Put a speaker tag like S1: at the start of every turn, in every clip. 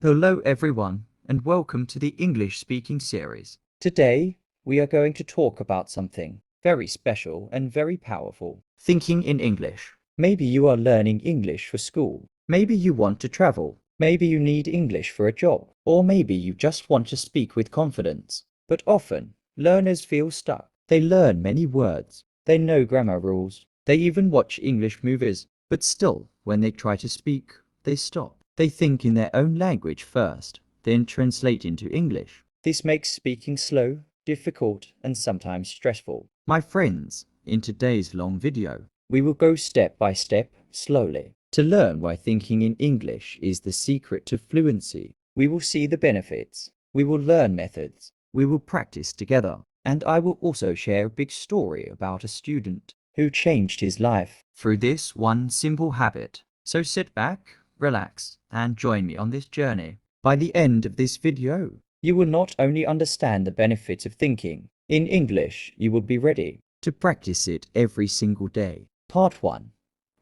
S1: Hello everyone, and welcome to the English speaking series.
S2: Today, we are going to talk about something very special and very powerful.
S1: Thinking in English.
S2: Maybe you are learning English for school.
S1: Maybe you want to travel.
S2: Maybe you need English for a job. Or maybe you just want to speak with confidence. But often, learners feel stuck. They learn many words. They know grammar rules. They even watch English movies.
S1: But still, when they try to speak, they stop. They think in their own language first, then translate into English.
S2: This makes speaking slow, difficult, and sometimes stressful.
S1: My friends, in today's long video,
S2: we will go step by step, slowly, to learn why thinking in English is the secret to fluency. We will see the benefits. We will learn methods.
S1: We will practice together.
S2: And I will also share a big story about a student who changed his life
S1: through this one simple habit. So sit back, relax, and join me on this journey.
S2: By the end of this video, you will not only understand the benefits of thinking in English, you will be ready
S1: to practice it every single day.
S2: Part 1.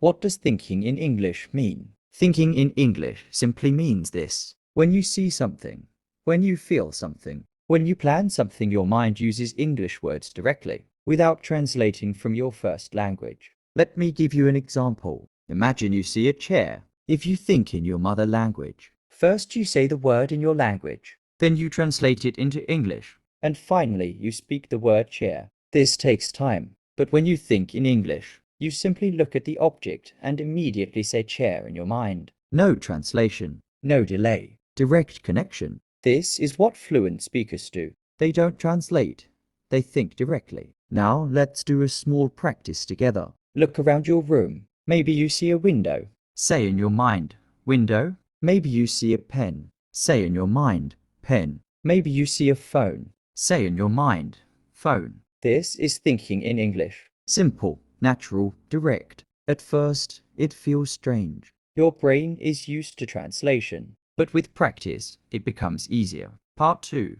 S2: What does thinking in English mean?
S1: Thinking in English simply means this.
S2: When you see something, when you feel something, when you plan something, your mind uses English words directly, without translating from your first language.
S1: Let me give you an example. Imagine you see a chair. If you think in your mother language,
S2: first you say the word in your language,
S1: then you translate it into English,
S2: and finally you speak the word chair. This takes time, but when you think in English, you simply look at the object and immediately say chair in your mind.
S1: No translation,
S2: no delay,
S1: direct connection.
S2: This is what fluent speakers do.
S1: They don't translate, they think directly. Now let's do a small practice together.
S2: Look around your room. Maybe you see a window.
S1: Say in your mind, window.
S2: Maybe you see a pen.
S1: Say in your mind, pen.
S2: Maybe you see a phone.
S1: Say in your mind, phone.
S2: This is thinking in English.
S1: Simple, natural, direct. At first, it feels strange.
S2: Your brain is used to translation.
S1: But with practice, it becomes easier. Part 2.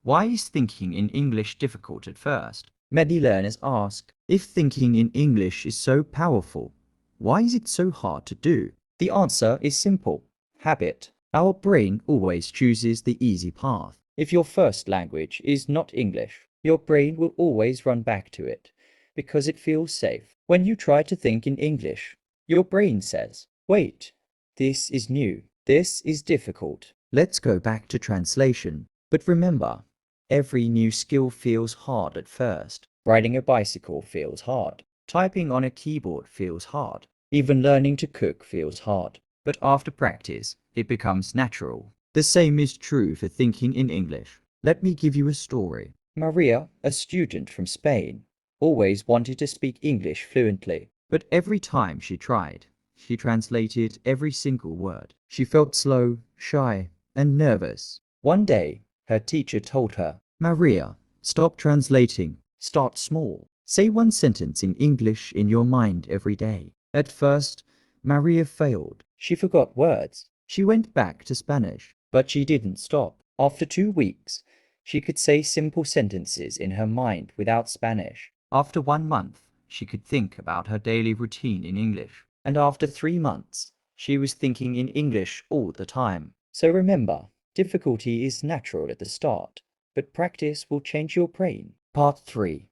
S1: Why is thinking in English difficult at first?
S2: Many learners ask,
S1: if thinking in English is so powerful, why is it so hard to do?
S2: The answer is simple. Habit.
S1: Our brain always chooses the easy path.
S2: If your first language is not English, your brain will always run back to it, because it feels safe. When you try to think in English, your brain says, wait, this is new. This is difficult.
S1: Let's go back to translation.
S2: But remember, every new skill feels hard at first. Riding a bicycle feels hard. Typing on a keyboard feels hard. Even learning to cook feels hard.
S1: But after practice, it becomes natural. The same is true for thinking in English. Let me give you a story.
S2: Maria, a student from Spain, always wanted to speak English fluently.
S1: But every time she tried, she translated every single word. She felt slow, shy, and nervous.
S2: One day, her teacher told her,
S1: Maria, stop translating.
S2: Start small.
S1: Say one sentence in English in your mind every day. At first, Maria failed.
S2: She forgot words.
S1: She went back to Spanish.
S2: But she didn't stop. After 2 weeks, she could say simple sentences in her mind without Spanish.
S1: After 1 month, she could think about her daily routine in English.
S2: And after 3 months, she was thinking in English all the time. So remember, difficulty is natural at the start, but practice will change your brain. Part 3.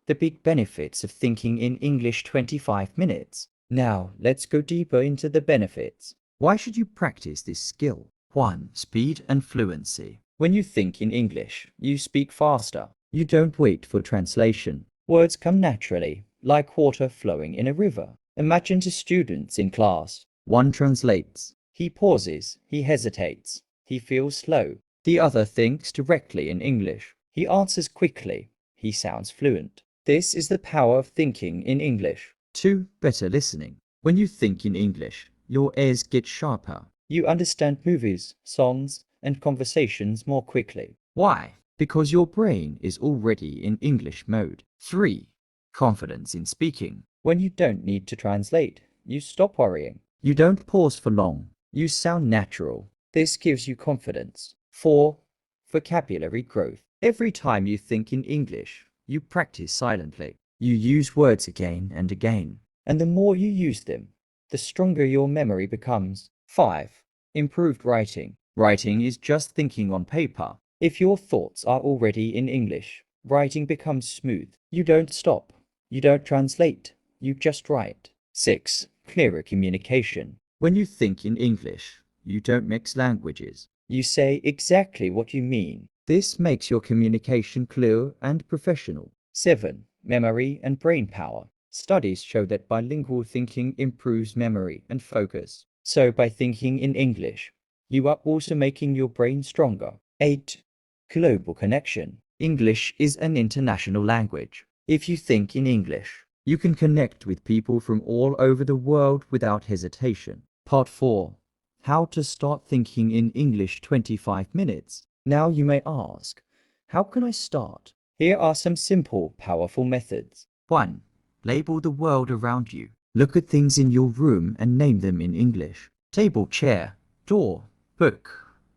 S2: The big benefits of thinking in English 25 minutes. Now, let's go deeper into the benefits.
S1: Why should you practice this skill? 1. Speed and fluency.
S2: When you think in English, you speak faster. You don't wait for translation. Words come naturally, like water flowing in a river. Imagine 2 students in class.
S1: One translates.
S2: He pauses, he hesitates, he feels slow. The other thinks directly in English. He answers quickly, he sounds fluent. This is the power of thinking in English.
S1: 2. Better listening. When you think in English, your ears get sharper.
S2: You understand movies, songs, and conversations more quickly.
S1: Why? Because your brain is already in English mode. 3. Confidence in speaking.
S2: When you don't need to translate, you stop worrying.
S1: You don't pause for long.
S2: You sound natural. This gives you confidence. 4. Vocabulary growth. Every time you think in English, you practice silently. You use words again and again. And the more you use them, the stronger your memory becomes. 5. Improved writing. Writing is just thinking on paper. If your thoughts are already in English, writing becomes smooth. You don't stop. You don't translate. You just write. 6. Clearer communication.
S1: When you think in English, you don't mix languages.
S2: You say exactly what you mean.
S1: This makes your communication clear and professional.
S2: 7. Memory and brain power. Studies show that bilingual thinking improves memory and focus. So by thinking in English, you are also making your brain stronger. 8. Global connection. English is an international language. If you think in English,
S1: you can connect with people from all over the world without hesitation.
S2: Part 4. How to start thinking in English 25 minutes. Now you may ask, how can I start? Here are some simple, powerful methods.
S1: 1. Label the world around you. Look at things in your room and name them in English. Table, chair, door, book,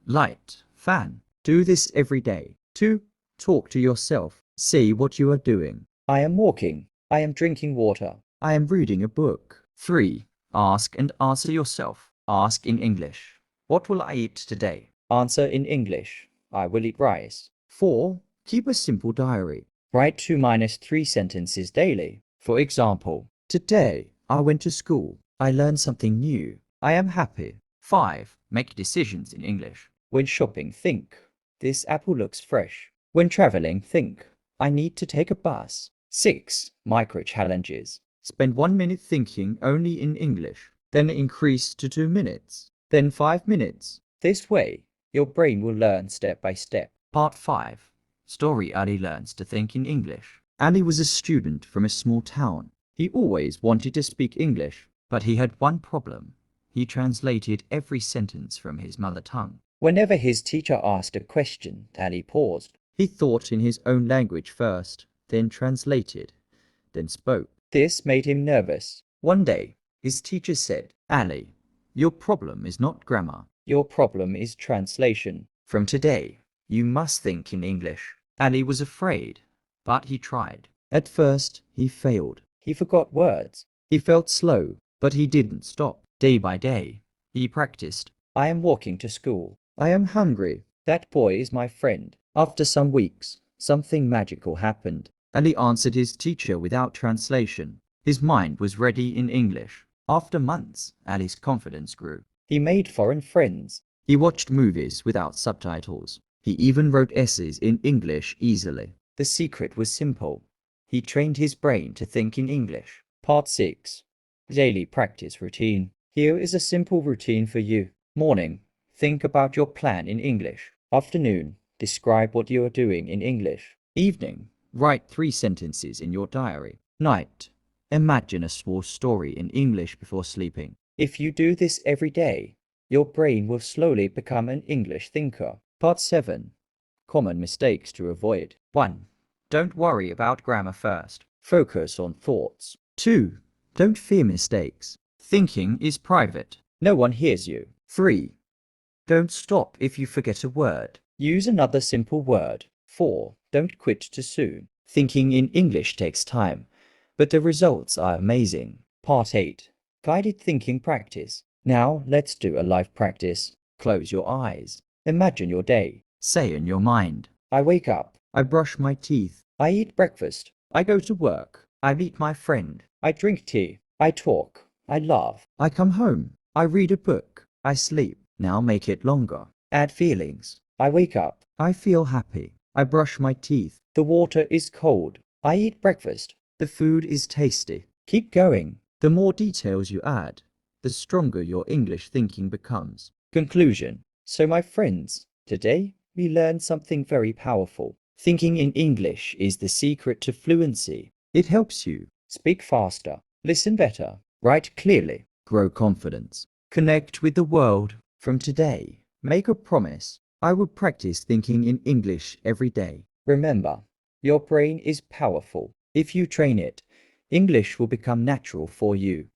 S1: light, fan. Do this every day. 2. Talk to yourself. Say what you are doing.
S2: I am walking. I am drinking water.
S1: I am reading a book. 3. Ask and answer yourself. Ask in English. What will I eat today?
S2: Answer in English. I will eat rice.
S1: 4. Keep a simple diary.
S2: Write 2-3 sentences daily. For example,
S1: today I went to school. I learned something new. I am happy. 5. Make decisions in English.
S2: When shopping, think, this apple looks fresh. When traveling, think, I need to take a bus. 6. Micro challenges.
S1: Spend 1 minute thinking only in English, then increase to 2 minutes, then 5 minutes.
S2: This way, your brain will learn step by step.
S1: Part 5. Story. Ali learns to think in English. Ali was a student from a small town. He always wanted to speak English, but he had one problem. He translated every sentence from his mother tongue.
S2: Whenever his teacher asked a question, Ali paused.
S1: He thought in his own language first, then translated, then spoke.
S2: This made him nervous.
S1: One day, his teacher said, Ali, your problem is not grammar.
S2: Your problem is translation.
S1: From today, you must think in English. Ali was afraid, but he tried. At first, he failed.
S2: He forgot words.
S1: He felt slow, but he didn't stop. Day by day, he practiced.
S2: I am walking to school.
S1: I am hungry.
S2: That boy is my friend. After some weeks, something magical happened.
S1: Ali answered his teacher without translation. His mind was ready in English. After months, Ali's confidence grew.
S2: He made foreign friends.
S1: He watched movies without subtitles. He even wrote essays in English easily.
S2: The secret was simple. He trained his brain to think in English. Part 6. Daily practice routine. Here is a simple routine for you. Morning. Think about your plan in English. Afternoon. Describe what you are doing in English.
S1: Evening. Write 3 sentences in your diary. Night. Imagine a small story in English before sleeping.
S2: If you do this every day, your brain will slowly become an English thinker. Part 7. Common mistakes to avoid. 1. Don't worry about grammar first. Focus on thoughts.
S1: 2. Don't fear mistakes. Thinking is private.
S2: No one hears you.
S1: 3. Don't stop if you forget a word.
S2: Use another simple word. 4. Don't quit too soon. Thinking in English takes time, but the results are amazing. Part 8. Guided thinking practice. Now let's do a live practice. Close your eyes. Imagine your day.
S1: Say in your mind,
S2: I wake up.
S1: I brush my teeth.
S2: I eat breakfast.
S1: I go to work. I meet my friend.
S2: I drink tea. I talk. I laugh.
S1: I come home. I read a book. I sleep. Now make it longer.
S2: Add feelings. I wake up.
S1: I feel happy. I brush my teeth.
S2: The water is cold. I eat breakfast.
S1: The food is tasty.
S2: Keep going.
S1: The more details you add, the stronger your English thinking becomes.
S2: Conclusion. So my friends, today we learned something very powerful. Thinking in English is the secret to fluency.
S1: It helps you
S2: speak faster, listen better, write clearly,
S1: grow confidence, connect with the world. From today, make a promise. I will practice thinking in English every day.
S2: Remember, your brain is powerful. If you train it, English will become natural for you.